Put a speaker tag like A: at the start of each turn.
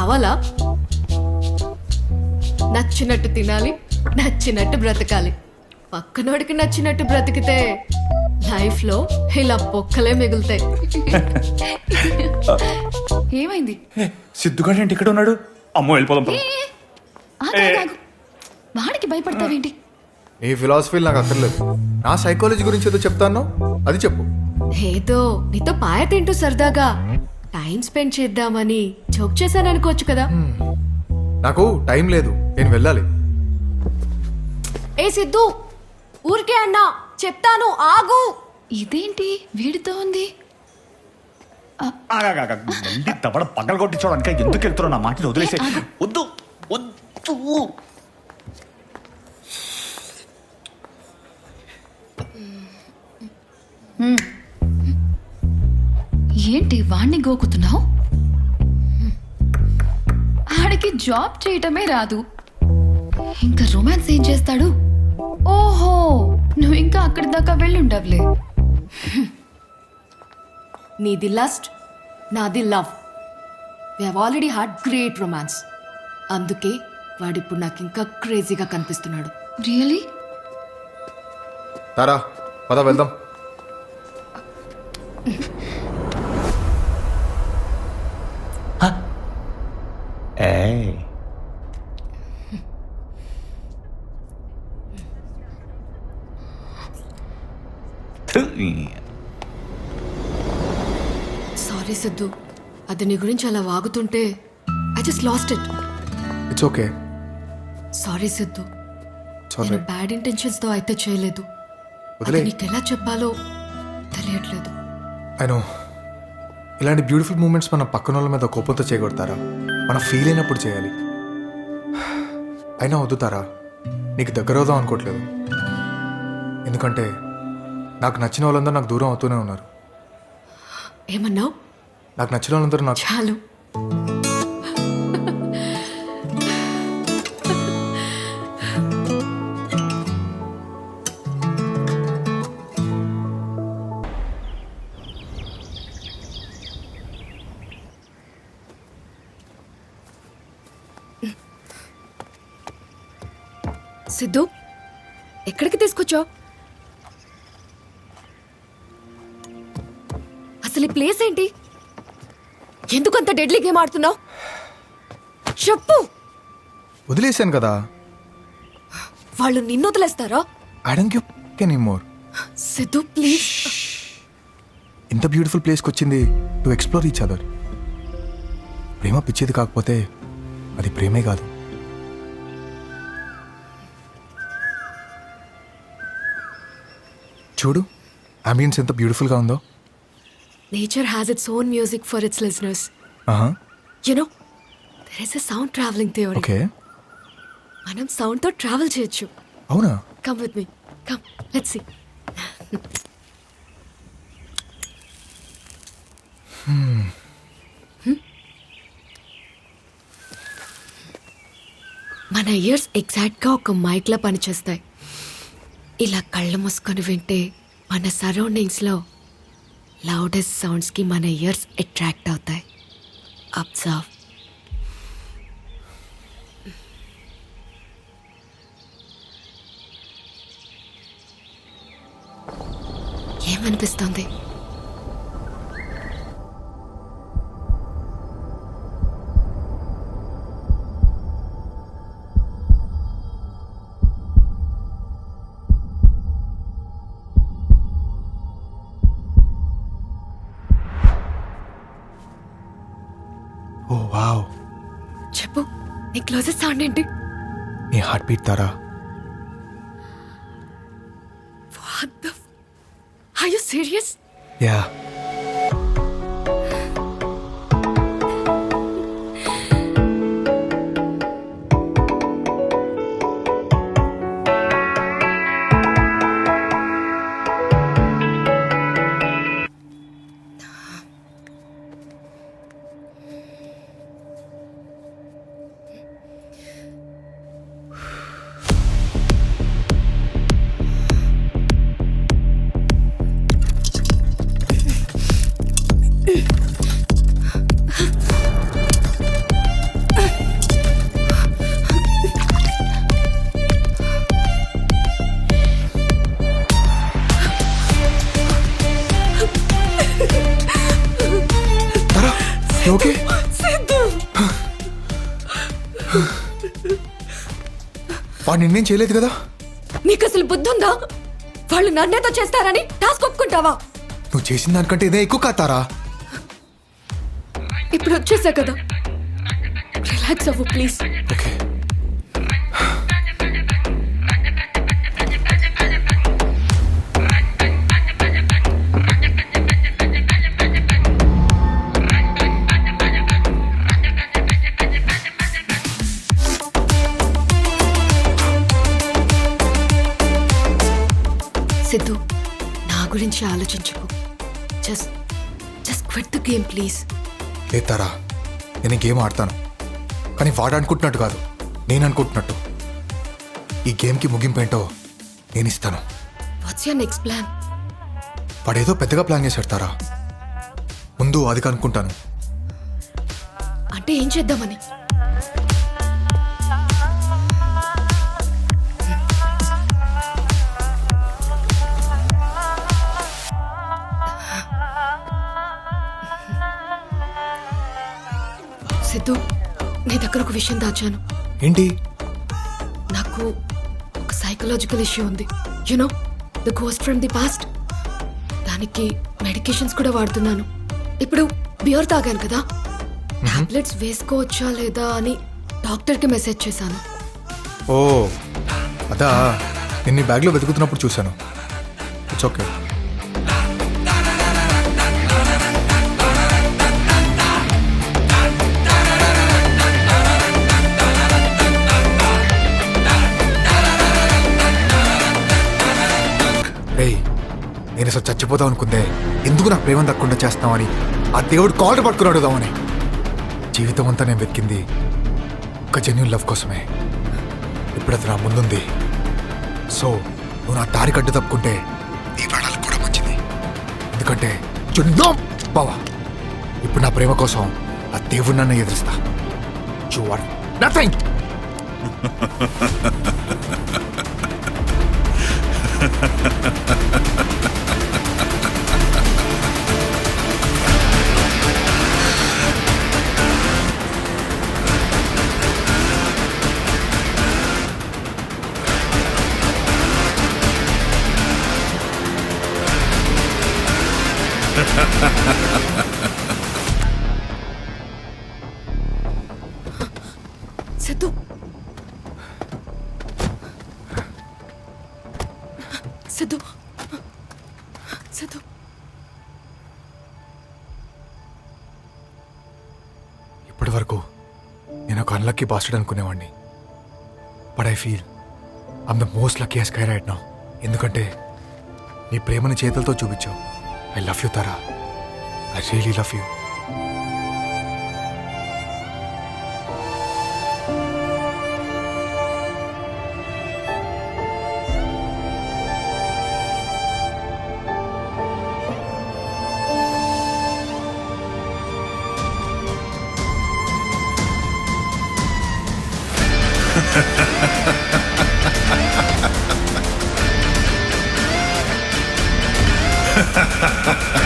A: కావాలా? నచ్చినట్టు తినాలి, నచ్చినట్టు బ్రతకాలి. పక్కనోడికి నచ్చినట్టు బ్రతికితే లైఫ్ లో ఇలా పొక్కలే మిగులుతాయి.
B: ఏమైంది?
C: సిద్ధుగాడు ఏంటి ఇక్కడ ఉన్నాడు? అమ్మో వెళ్ళిపోదాం పద.
B: ఆగు, ఆగు, ఆగు. వాడికి భయపడతావేంటి?
D: నీ ఫిలాసఫీలు నాకు అక్కర్లేదు. నా సైకాలజీ గురించి ఏదో చెప్తాను, అది చెప్పు.
A: ఏదో నీతో పాయ తింటూ సరదాగా టైం స్పెండ్ చేద్దామని జోక్ చేశాను అనుకోవచ్చు కదా.
D: నాకు టైం లేదు, నేను వెళ్ళాలి.
A: ఏ సిద్ధు, ఊరికే అన్నా, చెప్తాను ఆగు.
B: ఇదేంటి వీడితో ఉంది?
C: బండి దవడ పగలు కొట్టించడానికి ఎందుకు వెళ్తున్నావు? నా మాటలు వదిలేసే. వద్దు వద్దు.
B: ఏంటి వాణ్ణి గోకుతున్నావు? ఆడికి జాబ్ చేయటమే రాదు, ఇంకా రొమాన్స్ ఏం చేస్తాడు? ఓహో, నువ్వు ఇంకా అక్కడి దాకా వెళ్ళుండవులే.
A: నీది లస్ట్, నాది love. We have already had great romance. అందుకే వాడిప్పుడు నాకు ఇంకా క్రేజీగా కనిపిస్తున్నాడు.
B: రియలీ?
D: తారా పద వెళ్దాం.
A: సారీ సిద్ధు, అది నీ గురించి అలా వాగుతుంటే I just lost it.
D: It's okay.
A: Sorry Siddhu,
D: Sorry.
A: నేను బ్యాడ్ ఇంటెన్షన్స్ తో అయితే చేయలేదు.
D: వదిలే.
A: అది నీకు ఎలా చెప్పాలో తెలియట్లేదు.
D: ఐ నో, ఇలాంటి బ్యూటిఫుల్ మూమెంట్స్ మన పక్కన వాళ్ళ మీద కోపంతో చేయగొడతారా? మనం ఫీల్ అయినప్పుడు చేయాలి. అయినా వద్దుతారా, నీకు దగ్గర అవుదాం అనుకోవట్లేదు. ఎందుకంటే నాకు నచ్చిన వాళ్ళందరూ నాకు దూరం అవుతూనే ఉన్నారు.
A: ఏమన్నావు?
D: నాకు నచ్చిన వాళ్ళందరూ నాకు
A: చాలు. సిద్ధు, ఎక్కడికి తీసుకొచ్చావు? అసలు ఈ ప్లేస్ ఏంటి? ఎందుకంత డెడ్లీ గేమ్ ఆడుతున్నావు? చెప్పు.
D: వదిలేశాను కదా.
A: వాళ్ళు నిన్ను వదిలేస్తారా?
D: I don't give anymore.
A: Siddhu please.
D: ఇంత బ్యూటిఫుల్ ప్లేస్కి వచ్చింది టు ఎక్స్ప్లోర్ ఈచ్ అదర్. ప్రేమ పిచ్చేది కాకపోతే అది ప్రేమే కాదు. చూడు, అంబియన్స్ ఎంత బ్యూటిఫుల్గా ఉందో.
A: Nature has its own music for its listeners. You know, there is a sound travelling theory.
D: Okay,
A: మనం సౌండ్ తో ట్రావెల్ చేయొచ్చు.
D: అవునా?
A: Come with me, come let's see. మన ఇయర్స్ ఎగ్జాక్ట్గా ఒక మైక్లా పనిచేస్తాయి. ఇలా కళ్ళు మూసుకొని వింటే మన సరౌండింగ్స్లో లౌడెస్ట్ సౌండ్స్కి మన ఇయర్స్ అట్రాక్ట్ అవుతాయి. అబ్జర్వ్. ఏమనిపిస్తుంది?
D: ఓ వావ్.
A: చెప్పు, నీ క్లోజెస్ట్ సౌండ్ ఏంటి?
D: నీ heart beat Tara.
A: What the Are you serious?
D: Yeah. Okay
A: Siddhu
D: వాడు నిన్నేం చేయలేదు కదా?
A: నీకు అసలు బుద్ధి ఉందా? వాళ్ళు నన్నేతో చేస్తారని టాస్క్ ఒప్పుకుంటావా?
D: నువ్వు చేసిన దానికంటే ఇదే ఎక్కువ కాతారా.
A: ఇప్పుడు వచ్చేసా కదా, రిలాక్స్ అవ్వు ప్లీజ్.
D: ఓకే
A: సిద్ధు, నా గురించి ఆలోచించుకో. Just just quit the game please.
D: లేతారా, నేను ఈ గేమ్ ఆడతాను, కానీ వాడు అనుకుంటున్నట్టు కాదు, నేను అనుకుంటున్నట్టు. ఈ గేమ్కి ముగింపు ఏంటో నేను ఇస్తాను.
A: What's your next plan?
D: వాడేదో పెద్దగా ప్లాన్ చేశాడు తారా. ముందు అది కనుక్కుంటాను.
A: అంటే ఏం చేద్దామని? సిద్ధు, నీ దగ్గర ఒక విషయం దాచాను.
D: ఏంటి?
A: నాకు ఒక సైకలాజికల్ ఇష్యూ ఉంది. You know, the ghost from the past. దానికి మెడికేషన్స్ కూడా వాడుతున్నాను. ఇప్పుడు బియర్ తాగాను కదా, టాబ్లెట్స్ వేసుకోవచ్చా లేదా అని డాక్టర్కి మెసేజ్ చేశాను.
D: ఓ అదా, నేను నీ బ్యాగ్లో వెతుకుతున్నప్పుడు చూశాను. It's okay. రేయ్, నేను అసలు చచ్చిపోదాం అనుకుందే, ఎందుకు నా ప్రేమ దక్కకుండా చేస్తామని ఆ దేవుడు కాలర్ పట్టుకుని అడుగుదామని. జీవితం అంతా నేను వెతికింది ఒక జెన్యూన్ లవ్ కోసమే. ఇప్పుడు అది నా ముందుంది. సో నువ్వు నా దారి కట్టు తప్పుకుంటే నీ ప్రాణాలకు కూడా మంచిది. ఎందుకంటే చుందో బావా, ఇప్పుడు నా ప్రేమ కోసం ఆ దేవుడు నన్ను ఎదురుస్తా. You are nothing.
A: Siddhu, Siddhu, Siddhu.
D: ఇప్పటి వరకు నేను ఒక అన్లక్కీ బాస్టర్డ్ అనుకునేవాడిని. But I feel I'm the most lucky sky right now. ఎందుకంటే నీ ప్రేమని చేతులతో చూపించావు. I love you Tara, I really love you.
C: Ha ha ha ha!